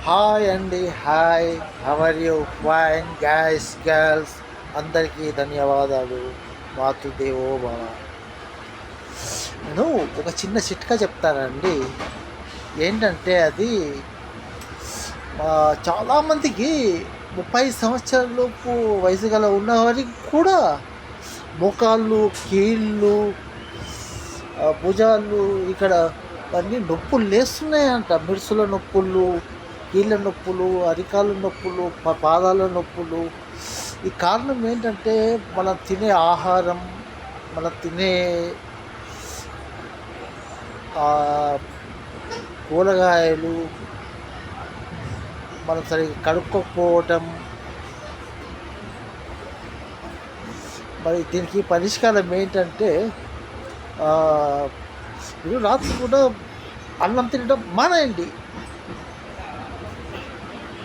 Hi అండి. Hi. How are you? Fine guys, girls, అందరికీ ధన్యవాదాలు. మాతృదేవో భవ. నేను ఒక చిన్న చిట్కా చెప్తానండి. ఏంటంటే అది చాలామందికి 30 సంవత్సరాలలోపు వయసు గల ఉన్నవారికి కూడా మోకాళ్ళు, కీళ్ళు, భుజాలు ఇక్కడ అన్నీ నొప్పులు లేస్తున్నాయంట. మిరుసుల నొప్పులు, కీళ్ళ నొప్పులు, అరికాళ్ళ నొప్పులు, పాదాల నొప్పులు. ఈ కారణం ఏంటంటే మనం తినే ఆహారం, మనం తినే కూరగాయలు మనం సరిగ్గా కడుక్కోకపోవటం. మరి దీనికి పరిష్కారం ఏంటంటే మీరు రాత్రి కూడా అన్నం తినడం మానేయండి.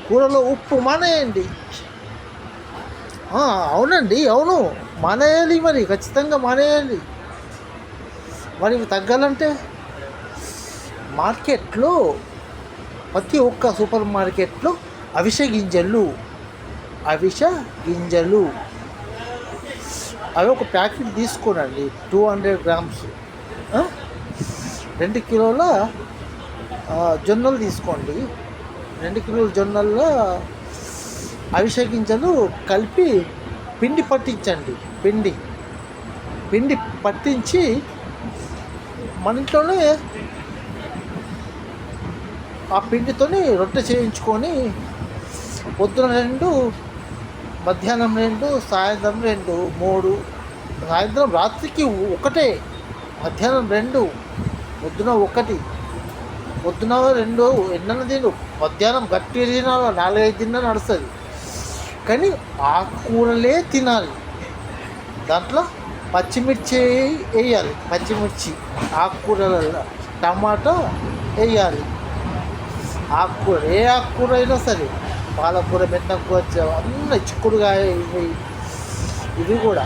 కూరలో ఉప్పు మానేయండి. అవునండి, అవును, మానేయాలి. మరి ఖచ్చితంగా మానేయాలి. మరి ఇవి తగ్గాలంటే మార్కెట్లో, ప్రతి ఒక్క సూపర్ మార్కెట్లో అవిసె గింజలు అవి ఒక ప్యాకెట్ తీసుకోనండి. 200 గ్రామ్స్. 2 కిలోల జొన్నలు తీసుకోండి. 2 కిలోల జొన్నల్లో అవిసె గింజలు కలిపి పిండి పట్టించండి. పిండి పట్టించి మన ఇంట్లోనే ఆ పిండితోని రొట్టె చేయించుకొని పొద్దున 2, మధ్యాహ్నం 2, సాయంత్రం 2, 3. సాయంత్రం రాత్రికి 1, మధ్యాహ్నం 2, పొద్దున 1. పొద్దున 2 ఎన్నైనా తిను, మధ్యాహ్నం గట్టి తినాలి, 4-5 తిన్నా నడుస్తుంది. కానీ ఆకుకూరలే తినాలి. దాంట్లో పచ్చిమిర్చి వేయాలి. పచ్చిమిర్చి ఆకుకూరలలో టమాటా వేయాలి. ఆకుకూర, ఏ ఆకుకూర అయినా సరే, పాలకూర, మెంతకూర, అన్నీ, చిక్కుడుకాయ, ఇవి కూడా.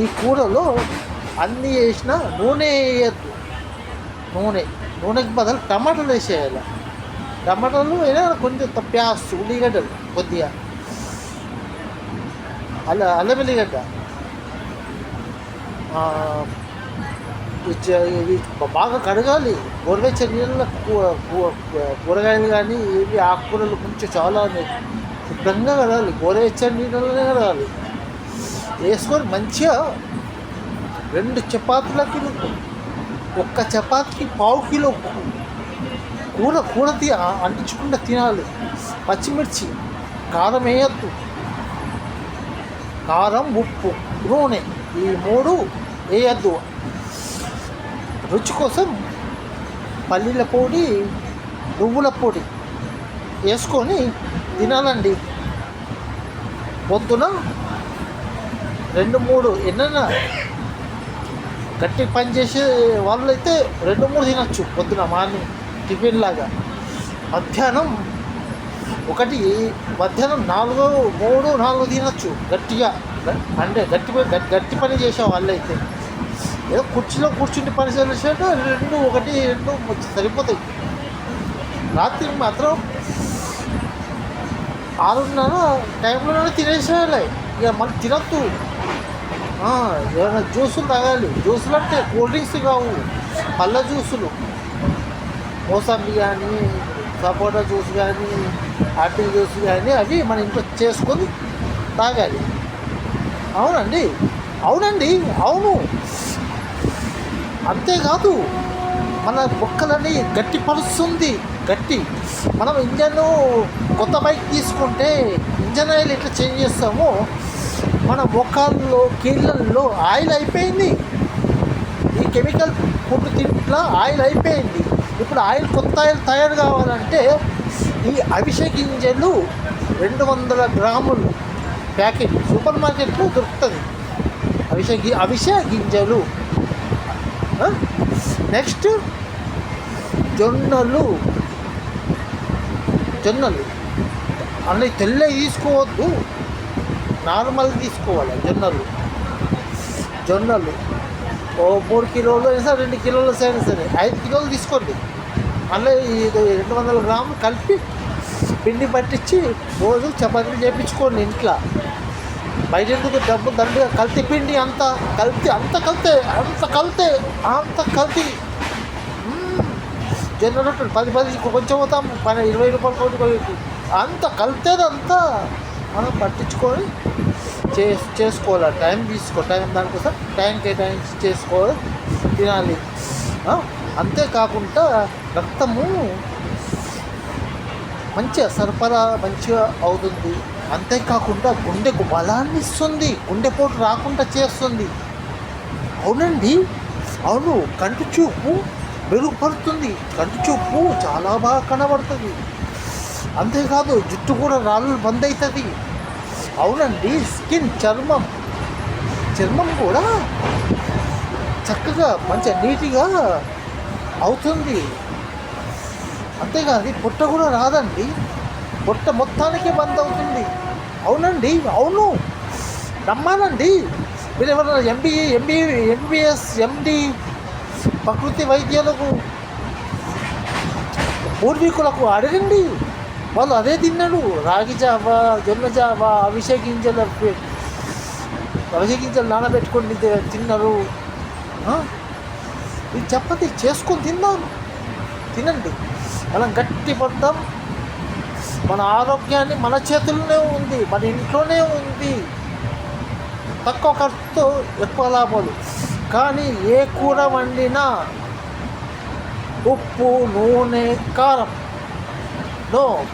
ఈ కూరలో అన్నీ వేసినా నూనె వేయద్దు. నూనెకి బదులు టమాటాలు వేసేయాలి. టమాటాలు అయినా కొంచెం ప్యాస్, ఉల్లిగడ్డలు కొద్దిగా, అల్లం వెల్లిగడ్డ, ఇవి బాగా కడగాలి. గోరువెచ్చని నీళ్ళలో కూరగాయలు కానీ ఇవి ఆకుకూరలు కొంచెం చాలా శుభ్రంగా కడగాలి. గోరువెచ్చని నీళ్ళలోనే కడగాలి. వేసుకొని మంచిగా 2 చపాతీలకి, ఒక్క చపాతీకి 1/2 కిలో కూర అంటించకుండా తినాలి. పచ్చిమిర్చి, కారం వేయద్దు. కారం, ఉప్పు, నూనె, ఈ 3 వేయద్దు. రుచి కోసం పల్లీల పొడి, నువ్వుల పొడి వేసుకొని తినాలండి. పొద్దున 2-3, ఎన్నైనా గట్టి పని చేసే వాళ్ళు అయితే 2-3 తినచ్చు పొద్దున, మార్నింగ్ టిఫిన్ లాగా. మధ్యాహ్నం 1, మధ్యాహ్నం 4 తినచ్చు గట్టిగా. అంటే గట్టి పని చేసే వాళ్ళు అయితే ఏదో కుర్చీలో కూర్చుంటే పని చేసేటట్టు 2 సరిపోతాయి. రాత్రి మాత్రం 6:30 టైంలోనే తినేసేయాలి. ఇక మళ్ళీ తినద్దు. ఏమైనా జ్యూసులు తాగాలి. జ్యూసులు అంటే కూల్ డ్రింక్స్ కావు, పళ్ళ జ్యూసులు, మోసంబి కానీ, సపోటా జ్యూస్ కానీ, ఆపిల్ జ్యూస్ కానీ, అవి మన ఇంట్లో చేసుకొని తాగాలి. అవునండి, అవును. అంతేకాదు, మన బొక్కలని గట్టిపరుస్తుంది. మనం ఇంజన్ కొత్త బైక్ తీసుకుంటే ఇంజన్ ఆయిల్ ఎట్లా చేంజ్ చేస్తామో, మన మొక్కల్లో, కీళ్ళల్లో ఆయిల్ అయిపోయింది. ఈ కెమికల్ ఫుడ్ తింట్లో ఆయిల్ అయిపోయింది. ఇప్పుడు కొత్త ఆయిల్ తయారు కావాలంటే ఈ అవిసె గింజలు 200 గ్రాములు ప్యాకెట్ సూపర్ మార్కెట్లో దొరుకుతుంది. అవిసె గింజలు. నెక్స్ట్ జొన్నలు అన్నీ తెల్లవి తీసుకోవద్దు, నార్మల్ తీసుకోవాలి. జొన్నలు 3 కిలోలు అయినా సరే, 2 కిలోలు అయినా సరే, 5 కిలోలు తీసుకోండి. మళ్ళీ ఇది 200 గ్రాములు కలిపి పిండి పట్టించి రోజు చపాతీలు చేయించుకోండి ఇంట్లో. బయట ఎందుకు డబ్బు దండిగా కల్తీ పిండి, అంత కల్తీ, అంత కల్తీ. జనరేటర్ 10 కొంచెం అవుతాం, 20 రూపాయలు కోటి అంత కలితేదంతా మనం పట్టించుకొని చేసుకోవాలి. టైం టైం దానికోసం టైం కేటాయించి చేసుకోవాలి, తినాలి. అంతేకాకుండా రక్తము మంచిగా సరఫరా మంచిగా అవుతుంది. అంతేకాకుండా గుండెకు బలాన్ని ఇస్తుంది, గుండెపోటు రాకుండా చేస్తుంది. అవునండి, అవును. కంటి చూపు మెరుగుపడుతుంది, కంటి చూపు చాలా బాగా కనబడుతుంది. అంతేకాదు జుట్టు కూడా రాళ్ళు బంద్ అవుతుంది. అవునండి, స్కిన్ చర్మం కూడా చక్కగా మంచిగా నీట్గా అవుతుంది. అంతేకాదు పొట్ట కూడా రాదండి, పొట్ట మొత్తానికి బంద్ అవుతుంది. అవునండి, అవును, నమ్మానండి. మీరు ఎవరైనా ఎంబీఎస్ ఎండి ప్రకృతి వైద్యులకు పూర్వీకులకు అడగండి, వాళ్ళు అదే తిన్నాడు. రాగి జావ, జొన్న జావ, అవిసె గింజలు నానబెట్టుకొని తిన్నారు. ఇది చపాతీ చేసుకొని తినండి. మనం గట్టి పడతాం. మన ఆరోగ్యాన్ని మన చేతుల్లోనే ఉంది, మన ఇంట్లోనే ఉంది. తక్కువ ఖర్చుతో ఎక్కువ లాభాలు. కానీ ఏ కూర వండినా ఉప్పు, నూనె, కారం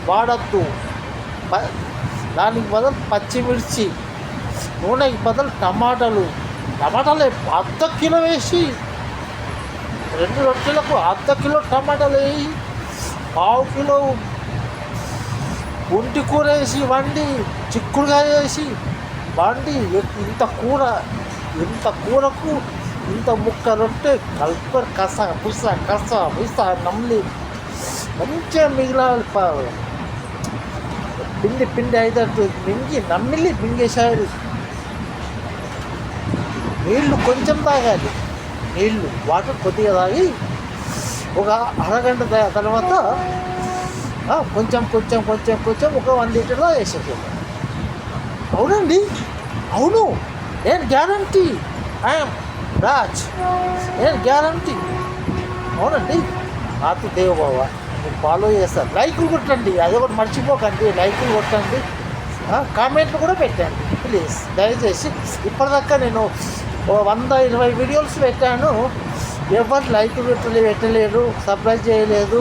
వాడద్దు. దానికి బదులు పచ్చిమిర్చి, నూనెకి బదులు టమాటాలు అర్ధ కిలో వేసి, 2 రొట్టెలకు అర్ధ కిలో టమాటాలు వేసి, 1/2 కిలో ఒంటి కూర వేసి వండి, చిక్కుడుకాయ వేసి వండి, ఇంత కూరకు ఇంత ముక్క రొట్టె కలుపుకొని కస నమ్మి మంచిగా మిగిలాలి. పిండి అయితే మింగేసారు. నీళ్ళు కొంచెం తాగాలి, వాటర్ కొద్దిగా తాగి ఒక అరగంట తర్వాత కొంచెం ఒక 1 లీటర్లో వేసేసాడు. అవునండి, అవును, నేను గ్యారంటీ. ఐఎమ్ రాజ్, నేను గ్యారంటీ. అవునండి, నాతో దేవబాబా, మీరు ఫాలో చేస్తారు. లైకులు కొట్టండి, అది ఒకటి మర్చిపోకండి. లైకులు కొట్టండి, కామెంట్లు కూడా పెట్టండి ప్లీజ్. దయచేసి ఇప్పటిదాకా నేను 120 వీడియోస్ పెట్టాను, ఎవరు లైక్ పెట్టలేరు, సబ్స్క్రైబ్ చేయలేదు,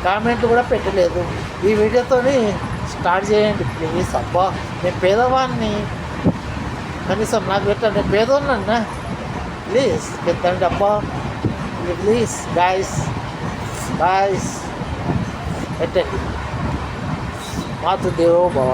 కామెంట్లు కూడా పెట్టలేదు. ఈ వీడియోతో స్టార్ట్ చేయండి ప్లీజ్. అబ్బా, నేను పేదవాడిని, కనీసం నాకు పెట్టండి. నేను పేదవాడినన్నా, ప్లీజ్ పెట్టండి అబ్బా, ప్లీజ్ గాయస్ పెట్టండి. మాతృదేవో భవ.